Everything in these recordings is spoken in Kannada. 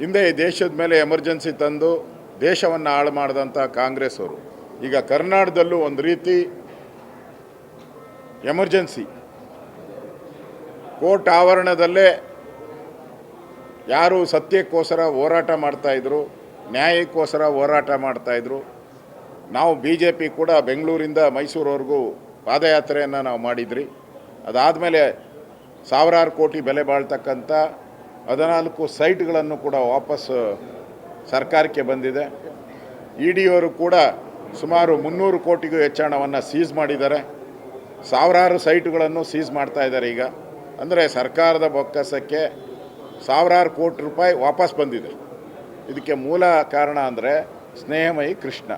ಹಿಂದೆ ಈ ದೇಶದ ಮೇಲೆ ಎಮರ್ಜೆನ್ಸಿ ತಂದು ದೇಶವನ್ನು ಹಾಳು ಮಾಡಿದಂಥ ಕಾಂಗ್ರೆಸ್ ಅವರು ಈಗ ಕರ್ನಾಟಕದಲ್ಲೂ ಒಂದು ರೀತಿ ಎಮರ್ಜೆನ್ಸಿ ಕೋರ್ಟ್ ಆವರಣದಲ್ಲೇ ಯಾರು ಸತ್ಯಕ್ಕೋಸ್ಕರ ಹೋರಾಟ ಮಾಡ್ತಾಯಿದ್ರು, ನ್ಯಾಯಕ್ಕೋಸ್ಕರ ಹೋರಾಟ ಮಾಡ್ತಾಯಿದ್ರು. ನಾವು BJP ಕೂಡ ಬೆಂಗಳೂರಿಂದ ಮೈಸೂರವರೆಗೂ ಪಾದಯಾತ್ರೆಯನ್ನು ನಾವು ಮಾಡಿದ್ರಿ. ಅದಾದಮೇಲೆ ಸಾವಿರಾರು ಕೋಟಿ ಬೆಲೆ ಬಾಳ್ತಕ್ಕಂಥ 14 ಸೈಟ್ಗಳನ್ನು ಕೂಡ ವಾಪಸ್ ಸರ್ಕಾರಕ್ಕೆ ಬಂದಿದೆ. ED ಅವರು ಕೂಡ ಸುಮಾರು 300 ಕೋಟಿಗೂ ಹೆಚ್ಚು ಹಣವನ್ನು ಸೀಸ್ ಮಾಡಿದ್ದಾರೆ. ಸಾವಿರಾರು ಸೈಟ್ಗಳನ್ನು ಸೀಸ್ ಮಾಡ್ತಾ ಇದ್ದಾರೆ. ಈಗ ಅಂದರೆ ಸರ್ಕಾರದ ಬೊಕ್ಕಸಕ್ಕೆ ಸಾವಿರಾರು ಕೋಟಿ ರೂಪಾಯಿ ವಾಪಸ್ ಬಂದಿದೆ. ಇದಕ್ಕೆ ಮೂಲ ಕಾರಣ ಅಂದರೆ ಸ್ನೇಹಮಯಿ ಕೃಷ್ಣ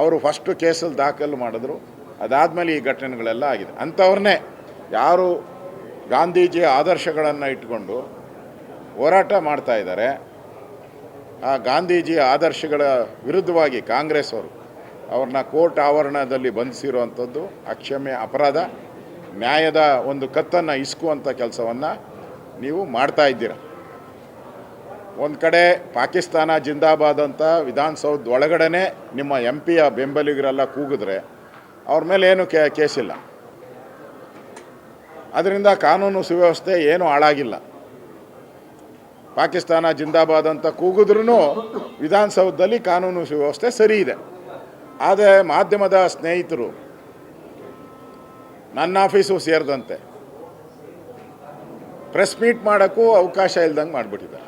ಅವರು ಫಸ್ಟು ಕೇಸಲ್ಲಿ ದಾಖಲು ಮಾಡಿದ್ರು. ಅದಾದಮೇಲೆ ಈ ಘಟನೆಗಳೆಲ್ಲ ಆಗಿದೆ. ಅಂಥವ್ರನ್ನೇ ಯಾರು ಗಾಂಧೀಜಿಯ ಆದರ್ಶಗಳನ್ನು ಇಟ್ಕೊಂಡು ಹೋರಾಟ ಮಾಡ್ತಾ ಇದ್ದಾರೆ, ಆ ಗಾಂಧೀಜಿಯ ಆದರ್ಶಗಳ ವಿರುದ್ಧವಾಗಿ ಕಾಂಗ್ರೆಸ್ ಅವರು ಅವ್ರನ್ನ ಕೋರ್ಟ್ ಆವರಣದಲ್ಲಿ ಬಂಧಿಸಿರುವಂಥದ್ದು ಅಕ್ಷಮ್ಯ ಅಪರಾಧ. ನ್ಯಾಯದ ಒಂದು ಕತ್ತನ್ನು ಇಸ್ಕುವಂಥ ಕೆಲಸವನ್ನು ನೀವು ಮಾಡ್ತಾ ಇದ್ದೀರ. ಒಂದು ಕಡೆ ಪಾಕಿಸ್ತಾನ ಜಿಂದಾಬಾದ್ ಅಂತ ವಿಧಾನಸೌಧ ಒಳಗಡೆ ನಿಮ್ಮ MP ಬೆಂಬಲಿಗರೆಲ್ಲ ಕೂಗಿದ್ರೆ ಅವ್ರ ಮೇಲೆ ಏನು ಕೇಸಿಲ್ಲ. ಅದರಿಂದ ಕಾನೂನು ಸುವ್ಯವಸ್ಥೆ ಏನೂ ಹಾಳಾಗಿಲ್ಲ. ಪಾಕಿಸ್ತಾನ ಜಿಂದಾಬಾದ್ ಅಂತ ಕೂಗಿದ್ರೂ ವಿಧಾನಸೌಧದಲ್ಲಿ ಕಾನೂನು ಸುವ್ಯವಸ್ಥೆ ಸರಿ ಇದೆ. ಆದರೆ ಮಾಧ್ಯಮದ ಸ್ನೇಹಿತರು ನನ್ನ ಆಫೀಸು ಸೇರಿದಂತೆ ಪ್ರೆಸ್ ಮೀಟ್ ಮಾಡೋಕ್ಕೂ ಅವಕಾಶ ಇಲ್ದಂಗೆ ಮಾಡಿಬಿಟ್ಟಿದ್ದಾರೆ.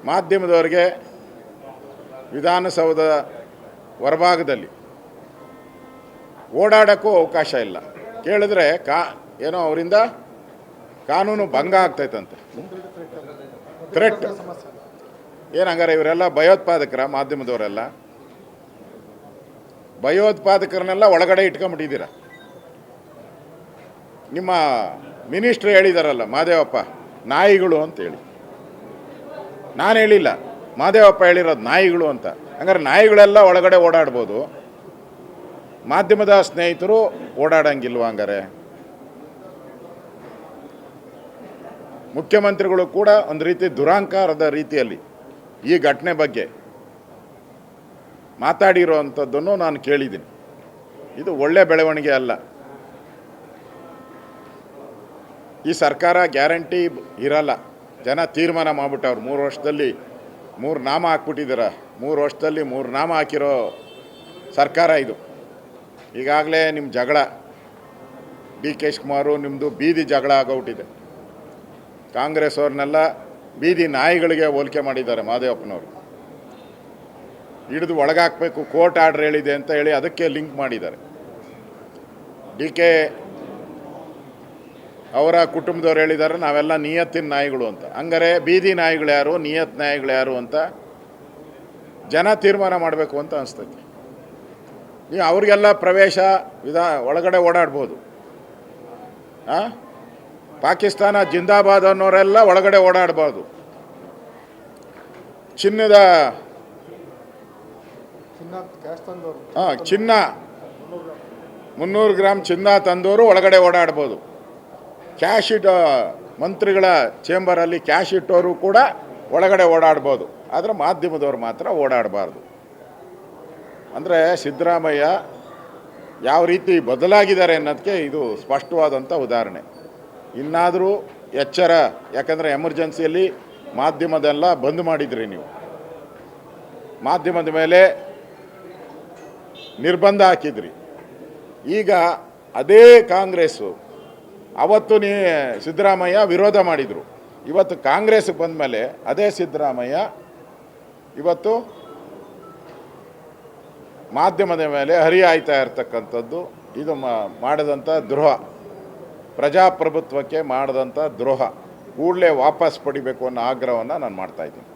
ಮಾಧ್ಯಮದವರಿಗೆ ವಿಧಾನಸೌಧ ಹೊರಭಾಗದಲ್ಲಿ ಓಡಾಡೋಕ್ಕೂ ಅವಕಾಶ ಇಲ್ಲ. ಕೇಳಿದ್ರೆ ಏನೋ ಅವರಿಂದ ಕಾನೂನು ಭಂಗ ಆಗ್ತೈತಂತೆ. ಥ್ರೆಟ್ ಏನಂಗಾರೆ ಇವರೆಲ್ಲ ಭಯೋತ್ಪಾದಕರ? ಮಾಧ್ಯಮದವರೆಲ್ಲ ಭಯೋತ್ಪಾದಕರನ್ನೆಲ್ಲ ಒಳಗಡೆ ಇಟ್ಕೊಂಡ್ಬಿಟ್ಟಿದ್ದೀರ. ನಿಮ್ಮ ಮಿನಿಸ್ಟ್ರು ಹೇಳಿದಾರಲ್ಲ ಮಹದೇವಪ್ಪ ನಾಯಿಗಳು ಅಂತೇಳಿ. ನಾನು ಹೇಳಿಲ್ಲ, ಮಹದೇವಪ್ಪ ಹೇಳಿರೋದು ನಾಯಿಗಳು ಅಂತ. ಹಂಗಾರೆ ನಾಯಿಗಳೆಲ್ಲ ಒಳಗಡೆ ಓಡಾಡ್ಬೋದು, ಮಾಧ್ಯಮದ ಸ್ನೇಹಿತರು ಓಡಾಡಂಗಿಲ್ವ? ಹಂಗಾರೆ ಮುಖ್ಯಮಂತ್ರಿಗಳು ಕೂಡ ಒಂದು ರೀತಿ ದುರಾಂಕಾರದ ರೀತಿಯಲ್ಲಿ ಈ ಘಟನೆ ಬಗ್ಗೆ ಮಾತಾಡಿರೋವಂಥದ್ದನ್ನು ನಾನು ಕೇಳಿದ್ದೀನಿ. ಇದು ಒಳ್ಳೆ ಬೆಳವಣಿಗೆ ಅಲ್ಲ. ಈ ಸರ್ಕಾರ ಗ್ಯಾರಂಟಿ ಇರಲ್ಲ. ಜನ ತೀರ್ಮಾನ ಮಾಡಿಬಿಟ್ಟವ್ರು 3 ವರ್ಷದಲ್ಲಿ 3 ನಾಮ ಹಾಕ್ಬಿಟ್ಟಿದ್ದಾರೆ. 3 ವರ್ಷದಲ್ಲಿ 3 ನಾಮ ಹಾಕಿರೋ ಸರ್ಕಾರ ಇದು. ಈಗಾಗಲೇ ನಿಮ್ಮ ಜಗಳ DK ಶಿವಕುಮಾರು ನಿಮ್ಮದು ಬೀದಿ ಜಗಳ ಆಗೋಗ್ಬಿಟ್ಟಿದೆ. ಕಾಂಗ್ರೆಸ್ ಅವ್ರನ್ನೆಲ್ಲ ಬೀದಿ ನಾಯಿಗಳಿಗೆ ಹೋಲಿಕೆ ಮಾಡಿದ್ದಾರೆ. ಮಹದೇವಪ್ಪನವರು ಹಿಡಿದು ಒಳಗಾಕಬೇಕು, ಕೋರ್ಟ್ ಆರ್ಡರ್ ಹೇಳಿದೆ ಅಂತ ಹೇಳಿ ಅದಕ್ಕೆ ಲಿಂಕ್ ಮಾಡಿದ್ದಾರೆ. DK ಅವರ ಕುಟುಂಬದವ್ರು ಹೇಳಿದ್ದಾರೆ ನಾವೆಲ್ಲ ನಿಯತ್ತಿನ ನಾಯಿಗಳು ಅಂತ. ಹಂಗಾರೆ ಬೀದಿ ನಾಯಿಗಳು ಯಾರು, ನಿಯತ್ ನಾಯಿಗಳು ಯಾರು ಅಂತ ಜನ ತೀರ್ಮಾನ ಮಾಡಬೇಕು ಅಂತ ಅನಿಸ್ತೈತಿ. ನೀವು ಅವ್ರಿಗೆಲ್ಲ ಪ್ರವೇಶ ಒಳಗಡೆ ಓಡಾಡ್ಬೋದು. ಪಾಕಿಸ್ತಾನ ಜಿಂದಾಬಾದ್ ಅನ್ನೋರೆಲ್ಲ ಒಳಗಡೆ ಓಡಾಡ್ಬೋದು. ಚಿನ್ನ 300 ಗ್ರಾಮ್ ಚಿನ್ನ ತಂದವರು ಒಳಗಡೆ ಓಡಾಡ್ಬೋದು. ಕ್ಯಾಶ್ ಮಂತ್ರಿಗಳ ಚೇಂಬರಲ್ಲಿ ಕ್ಯಾಶ್ ಇಟ್ಟವರು ಕೂಡ ಒಳಗಡೆ ಓಡಾಡ್ಬೋದು. ಆದರೆ ಮಾಧ್ಯಮದವರು ಮಾತ್ರ ಓಡಾಡಬಾರ್ದು. ಅಂದರೆ ಸಿದ್ದರಾಮಯ್ಯ ಯಾವ ರೀತಿ ಬದಲಾಗಿದ್ದಾರೆ ಅನ್ನೋದಕ್ಕೆ ಇದು ಸ್ಪಷ್ಟವಾದಂಥ ಉದಾಹರಣೆ. ಇನ್ನಾದರೂ ಎಚ್ಚರ. ಯಾಕಂದರೆ ಎಮರ್ಜೆನ್ಸಿಯಲ್ಲಿ ಮಾಧ್ಯಮದೆಲ್ಲ ಬಂದ್ ಮಾಡಿದ್ರಿ ನೀವು. ಮಾಧ್ಯಮದ ಮೇಲೆ ನಿರ್ಬಂಧ ಹಾಕಿದ್ರಿ. ಈಗ ಅದೇ ಕಾಂಗ್ರೆಸ್ಸು ಅವತ್ತು ಸಿದ್ದರಾಮಯ್ಯ ವಿರೋಧ ಮಾಡಿದರು. ಇವತ್ತು ಕಾಂಗ್ರೆಸ್ಗೆ ಬಂದ ಮೇಲೆ ಅದೇ ಸಿದ್ದರಾಮಯ್ಯ ಇವತ್ತು ಮಾಧ್ಯಮದ ಮೇಲೆ ಹರಿಯಾಯ್ತಾ ಇರ್ತಕ್ಕಂಥದ್ದು ಇದು ಮಾಡಿದಂಥ ದ್ರೋಹ, ಪ್ರಜಾಪ್ರಭುತ್ವಕ್ಕೆ ಮಾಡಿದಂಥ ದ್ರೋಹ. ಕೂಡಲೇ ವಾಪಸ್ ಪಡಿಬೇಕು ಅನ್ನೋ ಆಗ್ರಹವನ್ನು ನಾನು ಮಾಡ್ತಾಯಿದ್ದೀನಿ.